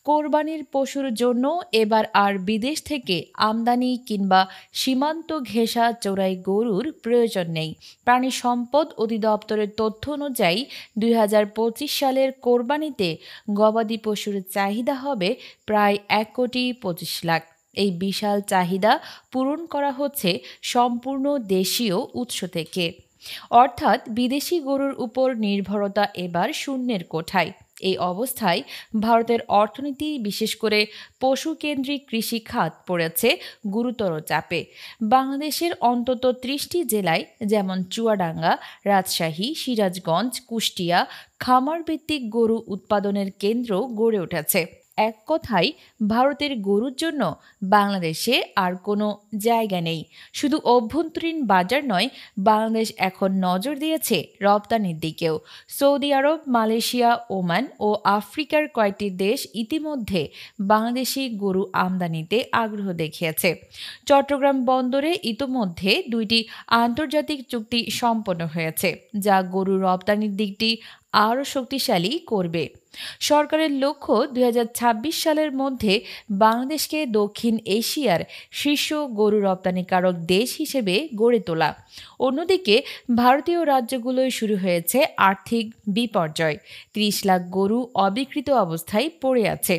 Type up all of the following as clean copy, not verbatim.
কোরবানির পশুর জন্য এবার আর বিদেশ থেকে আমদানি কিংবা সীমান্ত ঘেঁষা চোরাই গরুর প্রয়োজন নেই। প্রাণী সম্পদ অধিদপ্তরের তথ্য অনুযায়ী ২০২৫ সালের কোরবানিতে গবাদি পশুর চাহিদা হবে প্রায় ১,২৫,০০,০০০। এই বিশাল চাহিদা পূরণ করা হচ্ছে সম্পূর্ণ দেশীয় উৎস থেকে। অর্থাৎ বিদেশি গরুর উপর নির্ভরতা এবার শূন্যের কোঠায়। এই অবস্থায় ভারতের অর্থনীতি, বিশেষ করে পশুকেন্দ্রিক কৃষি খাত পড়েছে গুরুতর চাপে। বাংলাদেশের অন্তত ৩০টি জেলায়, যেমন চুয়াডাঙ্গা, রাজশাহী, সিরাজগঞ্জ, কুষ্টিয়া, খামারভিত্তিক গরু উৎপাদনের কেন্দ্র গড়ে উঠেছে। এক কথায়, ভারতের গরুর জন্য বাংলাদেশে আর কোনো জায়গা নেই। শুধু অভ্যন্তরীণ বাজার নয়, বাংলাদেশ এখন নজর দিয়েছে রপ্তানির দিকেও। সৌদি আরব, মালয়েশিয়া, ওমান ও আফ্রিকার কয়েকটি দেশ ইতিমধ্যে বাংলাদেশি গরু আমদানিতে আগ্রহ দেখিয়েছে। চট্টগ্রাম বন্দরে ইতোমধ্যে ২টি আন্তর্জাতিক চুক্তি সম্পন্ন হয়েছে, যা গরু রপ্তানির দিকটি আরও শক্তিশালী করবে। সরকারের লক্ষ্য ২০২৬ সালের মধ্যে বাংলাদেশকে দক্ষিণ এশিয়ার শীর্ষ গরু রপ্তানিকারক দেশ হিসেবে গড়ে তোলা। অন্যদিকে ভারতীয় রাজ্যগুলোয় শুরু হয়েছে আর্থিক বিপর্যয়। ৩০ লাখ গরু অবিকৃত অবস্থায় পড়ে আছে।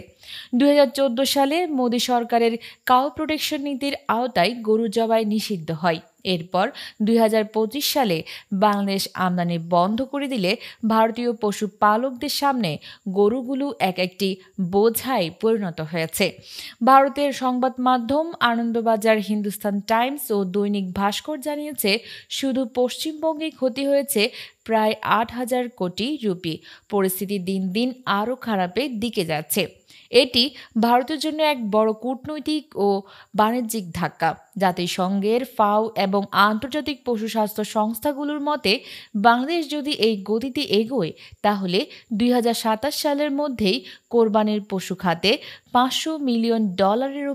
২০১৪ সালে মোদি সরকারের কাউ প্রোটেকশন নীতির আওতায় গরু জবাই নিষিদ্ধ হয়। এরপর ২০২৫ সালে বাংলাদেশ আমদানি বন্ধ করে দিলে ভারতীয় পশুপালকদের সামনে গরুগুলো একটি বোঝায় পরিণত হয়েছে। ভারতের সংবাদ মাধ্যম আনন্দবাজার, হিন্দুস্তান টাইমস ও দৈনিক ভাস্কর জানিয়েছে, শুধু পশ্চিমবঙ্গে ক্ষতি হয়েছে প্রায় ৮,০০০ কোটি রুপি। পরিস্থিতি দিন দিন আরও খারাপের দিকে যাচ্ছে। এটি ভারতের জন্য এক বড় কূটনৈতিক ও বাণিজ্যিক ধাক্কা। জাতিসংঘের ফাও এবং আন্তর্জাতিক পশু স্বাস্থ্য সংস্থাগুলোর মতে, বাংলাদেশ যদি এই গতিতে এগোয়, তাহলে ২০২৭ সালের মধ্যেই কোরবানির পশু খাতে $৫০০ মিলিয়ন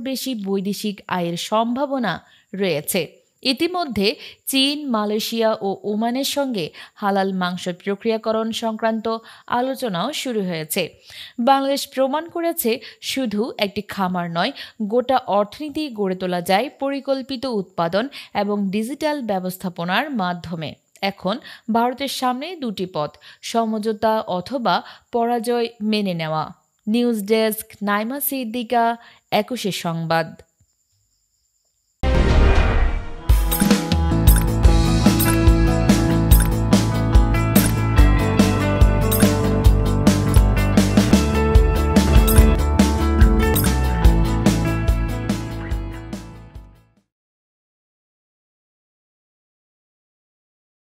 বেশি বৈদেশিক আয়ের সম্ভাবনা রয়েছে। ইতিমধ্যে চীন, মালয়েশিয়া ও ওমানের সঙ্গে হালাল মাংস প্রক্রিয়াকরণ সংক্রান্ত আলোচনাও শুরু হয়েছে। বাংলাদেশ প্রমাণ করেছে, শুধু একটি খামার নয়, গোটা অর্থনীতি গড়ে তোলা যায় পরিকল্পিত উৎপাদন এবং ডিজিটাল ব্যবস্থাপনার মাধ্যমে। এখন ভারতের সামনে দুটি পথ: সমঝোতা অথবা পরাজয় মেনে নেওয়া। নিউজ ডেস্ক, নাইমা সিদ্দিকা, ২১ সংবাদ।